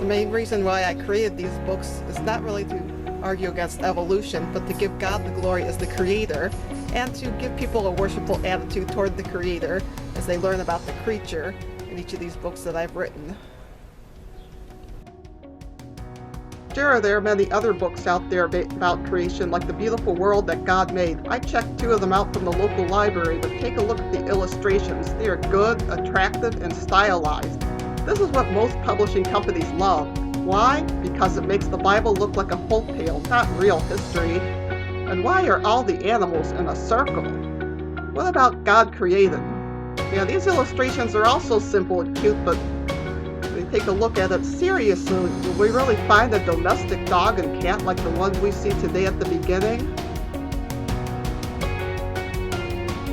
main reason why I created these books is not really to argue against evolution, but to give God the glory as the creator, and to give people a worshipful attitude toward the creator as they learn about the creature in each of these books that I've written. Sure, there are many other books out there about creation, like The Beautiful World That God Made. I checked 2 of them out from the local library, but take a look at the illustrations. They are good, attractive, and stylized. This is what most publishing companies love. Why? Because it makes the Bible look like a folk tale, not real history. And why are all the animals in a circle? What about God created? Yeah, these illustrations are also simple and cute, but when you take a look at it seriously, will we really find a domestic dog and cat like the ones we see today at the beginning?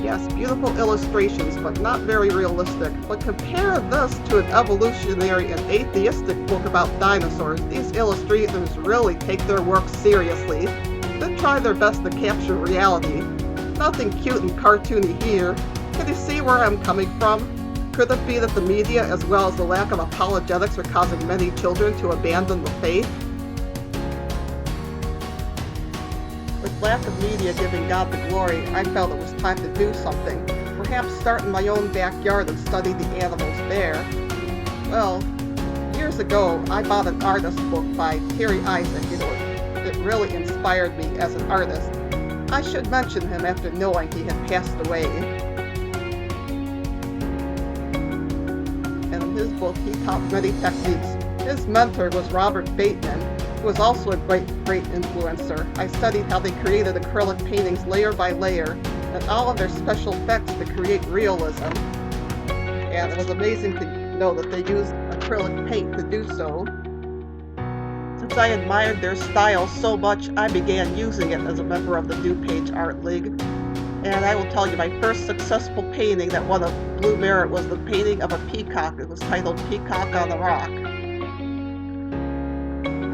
Yes, beautiful illustrations, but not very realistic. But compare this to an evolutionary and atheistic book about dinosaurs. These illustrators really take their work seriously. They try their best to capture reality. Nothing cute and cartoony here. Can you see where I'm coming from? Could it be that the media, as well as the lack of apologetics, are causing many children to abandon the faith? With lack of media giving God the glory, I felt it was time to do something. Perhaps start in my own backyard and study the animals there. Well, years ago, I bought an artist book by Terry Isaac. It really inspired me as an artist. I should mention him after knowing he had passed away. And in his book, he taught many techniques. His mentor was Robert Bateman, who was also a great influencer. I studied how they created acrylic paintings layer by layer, and all of their special effects to create realism. And it was amazing to know that they used acrylic paint to do so. Since I admired their style so much, I began using it as a member of the DuPage Art League. And I will tell you, my first successful painting that won a Blue Merit was the painting of a peacock. It was titled Peacock on the Rock.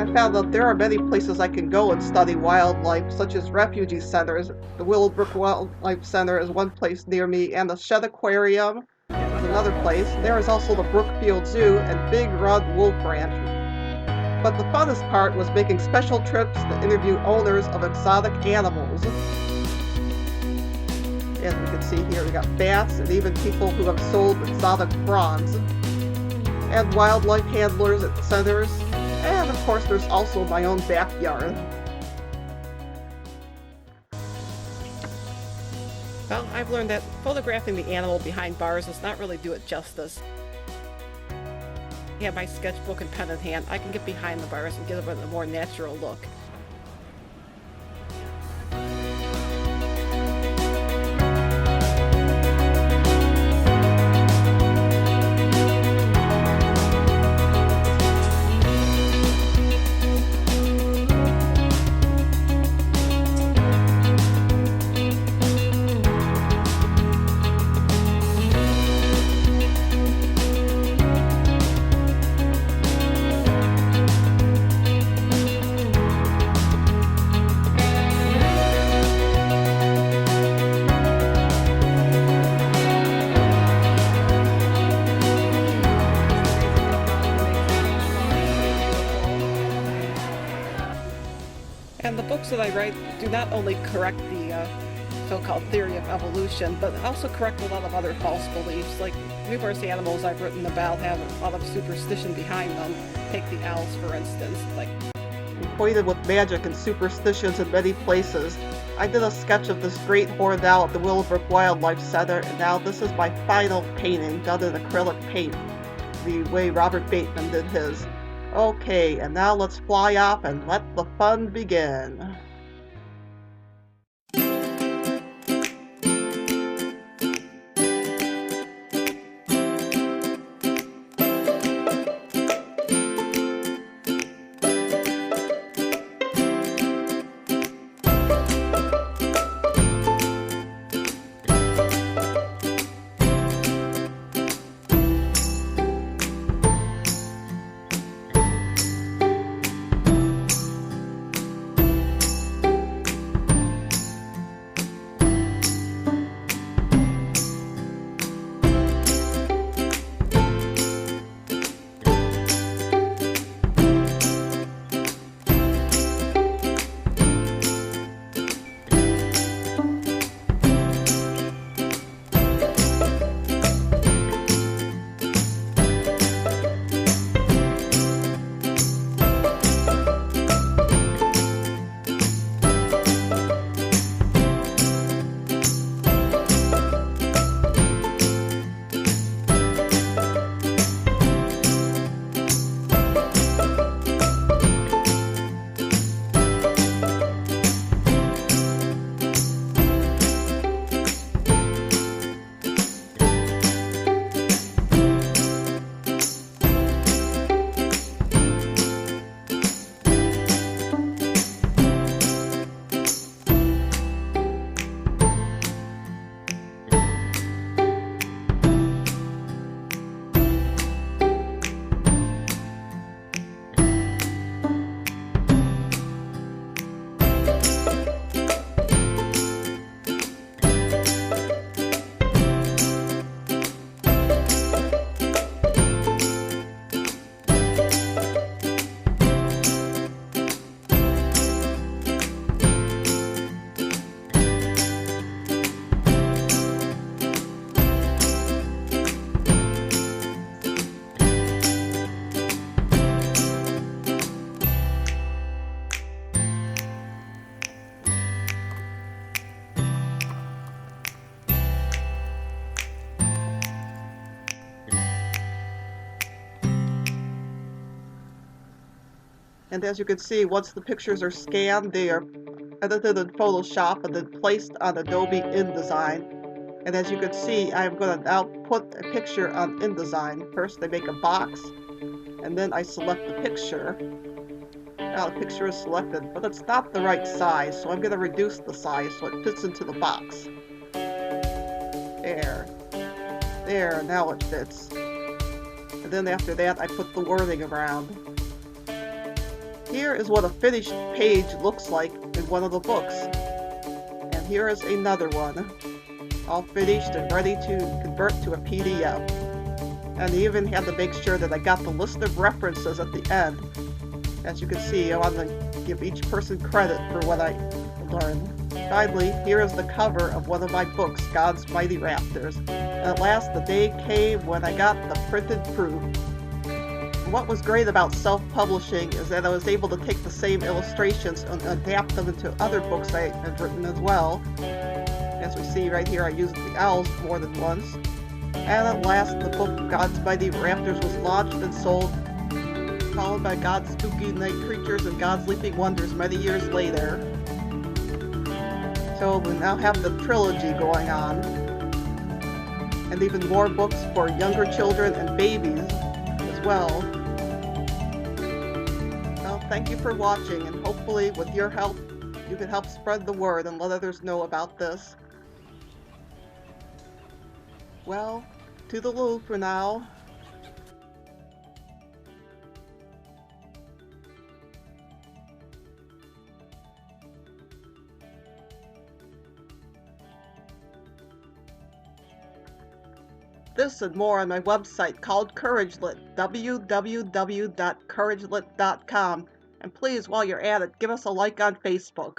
I found that there are many places I can go and study wildlife, such as refugee centers. The Willowbrook Wildlife Center is one place near me, and the Shedd Aquarium is another place. There is also the Brookfield Zoo and Big Run Wolf Ranch. But the funnest part was making special trips to interview owners of exotic animals. And you can see here we got bats and even people who have sold exotic frogs. And wildlife handlers at centers. And of course there's also my own backyard. Well, I've learned that photographing the animal behind bars does not really do it justice. I have my sketchbook and pen in hand. I can get behind the bars and give it a more natural look. And the books that I write do not only correct the so-called theory of evolution, but also correct a lot of other false beliefs. Like numerous animals I've written about have a lot of superstition behind them. Take the owls, for instance. Acquainted with magic and superstitions in many places. I did a sketch of this great horned owl at the Willowbrook Wildlife Center, and now this is my final painting done in acrylic paint, the way Robert Bateman did his. Okay, and now let's fly off and let the fun begin. And as you can see, once the pictures are scanned, they are edited in Photoshop and then placed on Adobe InDesign. And as you can see, I'm going to now put a picture on InDesign. First, I make a box, and then I select the picture. Now the picture is selected, but it's not the right size, so I'm going to reduce the size so it fits into the box. There. There, now it fits. And then after that, I put the wording around. Here is what a finished page looks like in one of the books. And here is another one, all finished and ready to convert to a PDF. And I even had to make sure that I got the list of references at the end. As you can see, I want to give each person credit for what I learned. Finally, here is the cover of one of my books, God's Mighty Raptors. And at last, the day came when I got the printed proof. And what was great about self-publishing is that I was able to take the same illustrations and adapt them into other books I have written as well. As we see right here, I used the owls more than once. And at last, the book God's Mighty Raptors was launched and sold, followed by God's Spooky Night Creatures and God's Leaping Wonders many years later. So we now have the trilogy going on, and even more books for younger children and babies as well. Well, thank you for watching, and hopefully with your help, you can help spread the word and let others know about this. Well, toodaloo for now. This and more on my website called CourageLit, www.couragelit.com. And please, while you're at it, give us a like on Facebook.